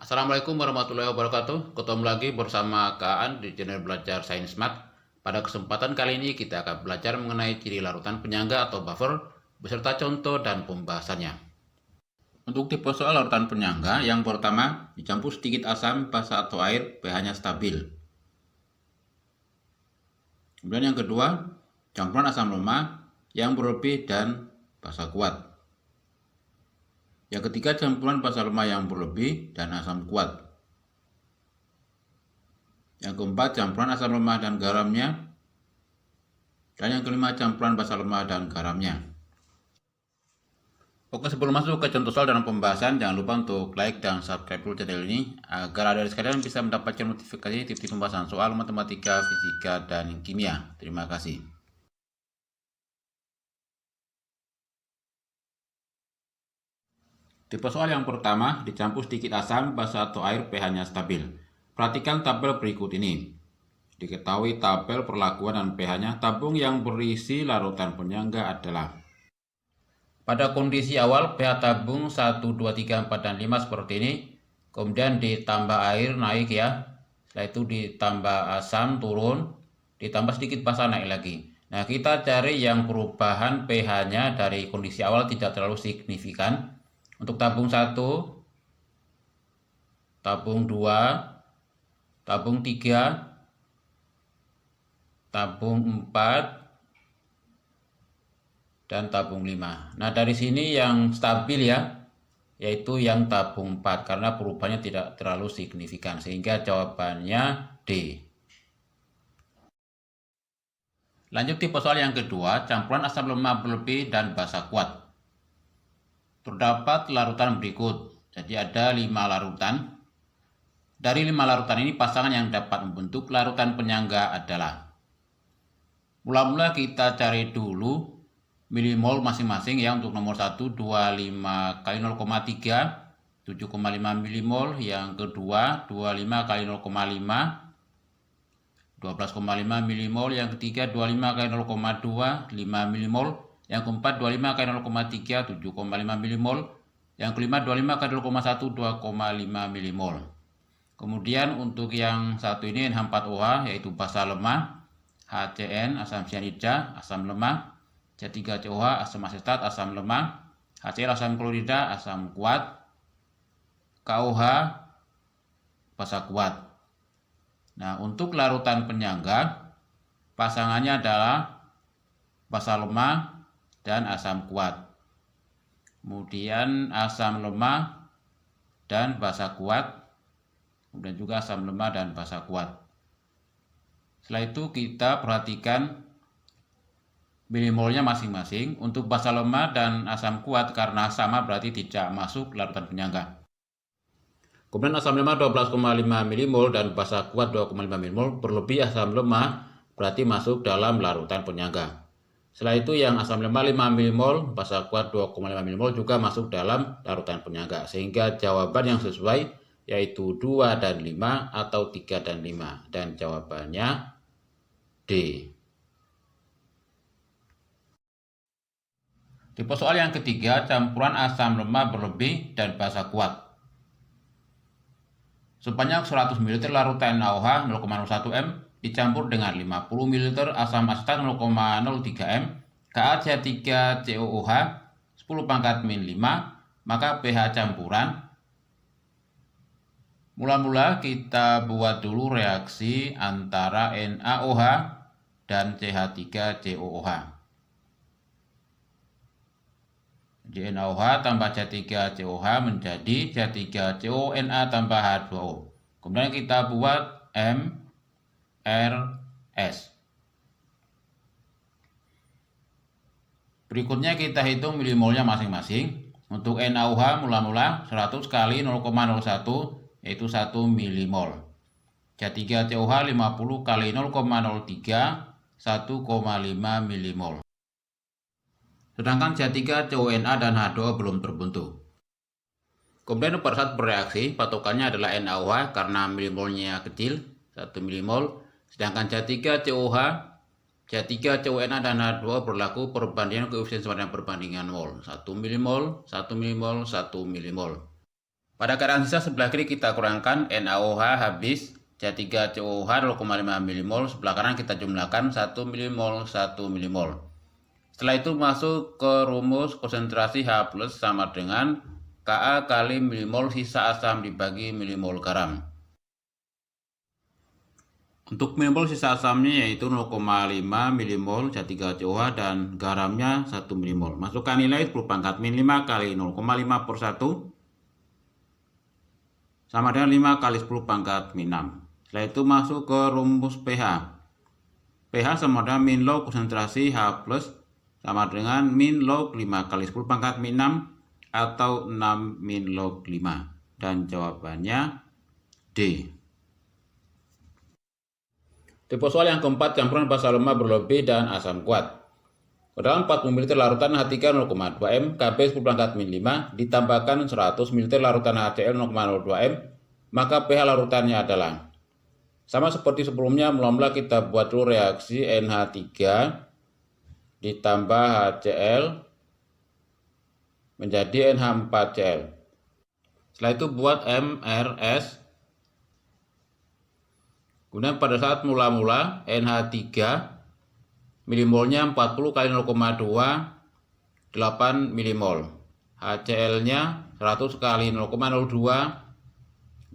Assalamualaikum warahmatullahi wabarakatuh. Ketemu lagi bersama Kak Aan di channel Belajar Sains Mat. Pada kesempatan kali ini kita akan belajar mengenai ciri larutan penyangga atau buffer beserta contoh dan pembahasannya. Untuk tipe soal larutan penyangga, yang pertama dicampur sedikit asam, basa atau air, pH-nya stabil. Kemudian yang kedua, campuran asam lemah yang berlebih dan basa kuat. Yang ketiga, campuran basa lemah yang berlebih dan asam kuat. Yang keempat, campuran asam lemah dan garamnya. Dan yang kelima, campuran basa lemah dan garamnya. Oke, sebelum masuk ke contoh soal dan pembahasan, jangan lupa untuk like dan subscribe dulu channel ini agar adik-adik sekalian bisa mendapatkan notifikasi tips pembahasan soal matematika, fisika, dan kimia. Terima kasih. Tipe soal yang pertama, dicampur sedikit asam, basa atau air, pH-nya stabil. Perhatikan tabel berikut ini. Diketahui tabel perlakuan dan pH-nya, tabung yang berisi larutan penyangga adalah. Pada kondisi awal, pH tabung 1, 2, 3, 4, dan 5 seperti ini. Kemudian ditambah air naik ya. Setelah itu ditambah asam turun, ditambah sedikit basa naik lagi. Nah, kita cari yang perubahan pH-nya dari kondisi awal tidak terlalu signifikan. Untuk tabung 1, tabung 2, tabung 3, tabung 4, dan tabung 5. Nah, dari sini yang stabil ya, yaitu yang tabung 4 karena perubahannya tidak terlalu signifikan, sehingga jawabannya D. Lanjut tipe soal yang kedua, campuran asam lemah berlebih dan basa kuat. Terdapat larutan berikut, jadi ada 5 larutan. Dari 5 larutan ini pasangan yang dapat membentuk larutan penyangga adalah. Mula-mula kita cari dulu milimol masing-masing ya. Untuk nomor 1 25 kali 0,3 7,5 milimol, yang kedua 25 kali 0,5 12,5 milimol, yang ketiga 25 kali 0,2 5 milimol, yang keempat 25 kali 0,3 7,5 milimol, yang kelima 25 kali 0,1 2,5 milimol. Kemudian untuk yang satu ini NH4OH yaitu basa lemah, HCN asam cyanida asam lemah, C3COH asam asetat asam lemah, HCl asam klorida asam kuat, KOH basa kuat. Nah, untuk larutan penyangga pasangannya adalah basa lemah dan asam kuat. Kemudian asam lemah dan basa kuat. Kemudian juga asam lemah dan basa kuat. Setelah itu kita perhatikan milimolnya masing-masing. Untuk basa lemah dan asam kuat karena sama berarti tidak masuk larutan penyangga. Kemudian asam lemah 12,5 milimol dan basa kuat 2,5 milimol, berlebih asam lemah berarti masuk dalam larutan penyangga. Setelah itu yang asam lemah 5 milimol, basa kuat 2,5 milimol juga masuk dalam larutan penyangga. Sehingga jawaban yang sesuai yaitu 2 dan 5 atau 3 dan 5. Dan jawabannya D. Tipe soal yang ketiga, campuran asam lemah berlebih dan basa kuat. Sebanyak 100 ml larutan NaOH 0,01 m dicampur dengan 50 ml asam asetat 0,03 m, KaCO3COOH 10⁻⁵, maka pH campuran. Mula-mula kita buat dulu reaksi antara NaOH dan CH3COOH. Jadi NaOH tambah CH3COOH menjadi CH3CONa tambah H2O. Kemudian kita buat MRS. Berikutnya kita hitung milimolnya masing-masing. Untuk NaOH mula-mula 100 kali 0,01 yaitu 1 milimol. CH3COOH 50 kali 0,03 1,5 milimol. Sedangkan CH3CONa dan H2O belum terbentuk. Kemudian pada saat bereaksi, patokannya adalah NaOH karena milimolnya kecil, 1 milimol. Sedangkan CH3COOH, CH3CONa dan H2O berlaku perbandingan koefisien sama dengan perbandingan mol. 1 milimol, 1 milimol, 1 milimol. Pada keadaan sisa sebelah kiri kita kurangkan NaOH habis, C3COH 0,5 milimol, sebelah kanan kita jumlahkan 1 milimol, 1 milimol. Setelah itu masuk ke rumus konsentrasi H+ sama dengan Ka kali milimol sisa asam dibagi milimol garam. Untuk milimol sisa asamnya yaitu 0,5 milimol C3COH dan garamnya 1 milimol. Masukkan nilai 10⁻⁵ kali 0,5 per 1 sama dengan 5 kali 10⁻⁶. Setelah itu masuk ke rumus pH. pH sama dengan min log konsentrasi H+ sama dengan min log 5 kali 10⁻⁶ atau 6 min log 5. Dan jawabannya D. Tipe soal yang keempat, campuran basa lemah berlebih dan asam kuat. Dalam 40 ml larutan H3 0,2 m, Kb 10⁻⁵ ditambahkan 100 ml larutan HCl 0,02 m, maka pH larutannya adalah. Sama seperti sebelumnya, mula-mula kita buat dulu reaksi NH3 ditambah HCl menjadi NH4Cl. Setelah itu buat MRS. Kemudian pada saat mula-mula NH3 milimolnya 40 kali 0,2 8 milimol. HCl-nya 100 kali 0,02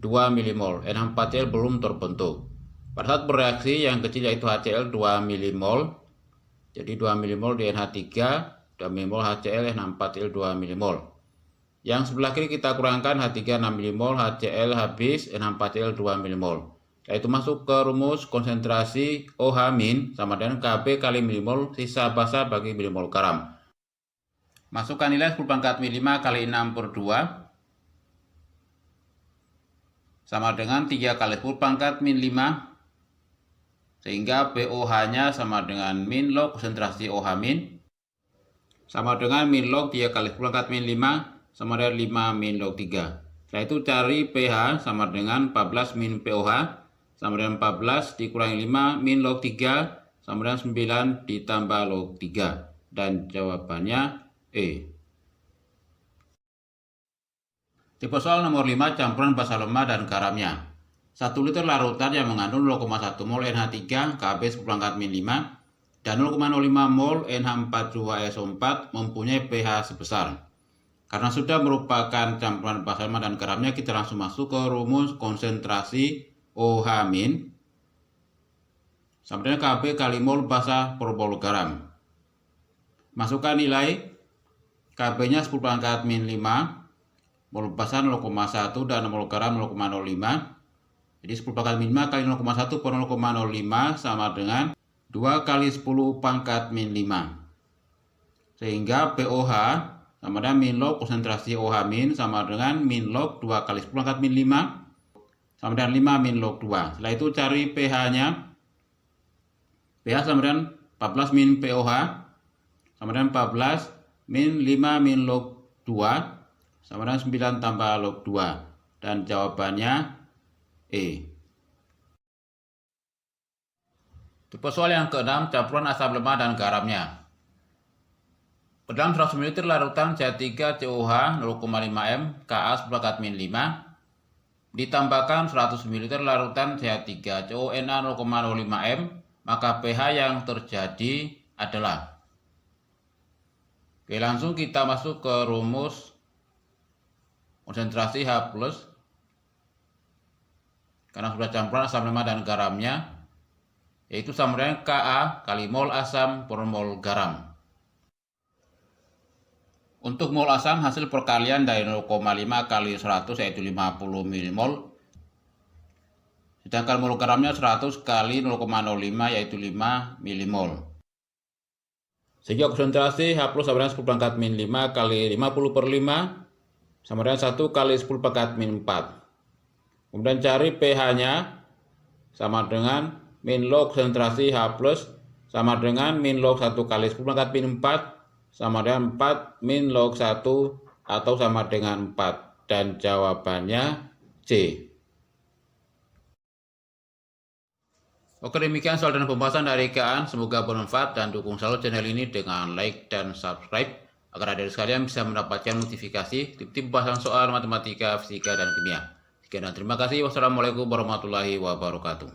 2 milimol. NH4Cl belum terbentuk. Pada saat bereaksi yang kecil yaitu HCl 2 milimol. Jadi 2 milimol di NH3, 2 milimol HCl, NH4Cl 2 milimol. Yang sebelah kiri kita kurangkan H3 6 milimol, HCl habis, NH4Cl 2 milimol. Yaitu masuk ke rumus konsentrasi OH- sama dengan Kb kali milimol sisa basa bagi milimol garam. Masukkan nilai 10⁻⁵ kali 6 per 2 sama dengan 3 kali 10⁻⁵ sehingga POH-nya sama dengan min log konsentrasi OH- sama dengan min log 3 kali 10⁻⁵ sama dengan 5 min log 3. Setelah itu cari pH sama dengan 14 min POH sama dengan 14 dikurangi 5 min log 3 sama dengan 9 ditambah log 3. Dan jawabannya E. Tipe soal nomor 5, campuran basa lemah dan garamnya. 1 liter larutan yang mengandung 0,1 mol NH3 Kb 10⁻⁵ dan 0,05 mol NH4-2SO4 mempunyai pH sebesar. Karena sudah merupakan campuran basa lemah dan garamnya, kita langsung masuk ke rumus konsentrasi OH- sama dengan Kb kali mol basa per mol garam. Masukkan nilai Kb-nya 10⁻⁵, mol basa 0,1 dan mol garam 0,05. Jadi 10⁻⁵ kali 0,1 per 0,05 sama dengan 2 kali 10⁻⁵. Sehingga POH sama dengan min log konsentrasi OH- sama dengan min log 2 kali 10⁻⁵ sama dengan 5 min log 2. Setelah itu cari pH-nya. pH sama dengan 14 min POH sama dengan 14 min 5 min log 2 sama dengan 9 tambah log 2. Dan jawabannya E. Tipe soal yang ke-6, campuran asam lemah dan garamnya. Dalam 100 ml larutan C3COH 0,5 m, Ka 10⁻⁵ ditambahkan 100 ml larutan CH3CONa 0,05 m, maka pH yang terjadi adalah. Oke, langsung kita masuk ke rumus konsentrasi H+. Karena sudah campuran asam lemah dan garamnya, yaitu sama dengan Ka kali mol asam per mol garam. Untuk mol asam hasil perkalian dari 0,5 kali 100 yaitu 50 milimol. Sedangkan mol garamnya 100 kali 0,05 yaitu 5 milimol. Sehingga konsentrasi H+ sama dengan 10⁻⁵ kali 50 per 5 sama dengan 1 kali 10⁻⁴. Kemudian cari pH-nya sama dengan min log konsentrasi H+ sama dengan min log 1 kali 10⁻⁴ sama dengan 4 min log 1 atau sama dengan 4. Dan jawabannya C. Oke, demikian soal dan pembahasan dari KAN. Semoga bermanfaat dan dukung selalu channel ini dengan like dan subscribe. agar adik sekalian bisa mendapatkan notifikasi tip-tip bahasan soal matematika, fisika, dan kimia. Sekian dan terima kasih. Wassalamualaikum warahmatullahi wabarakatuh.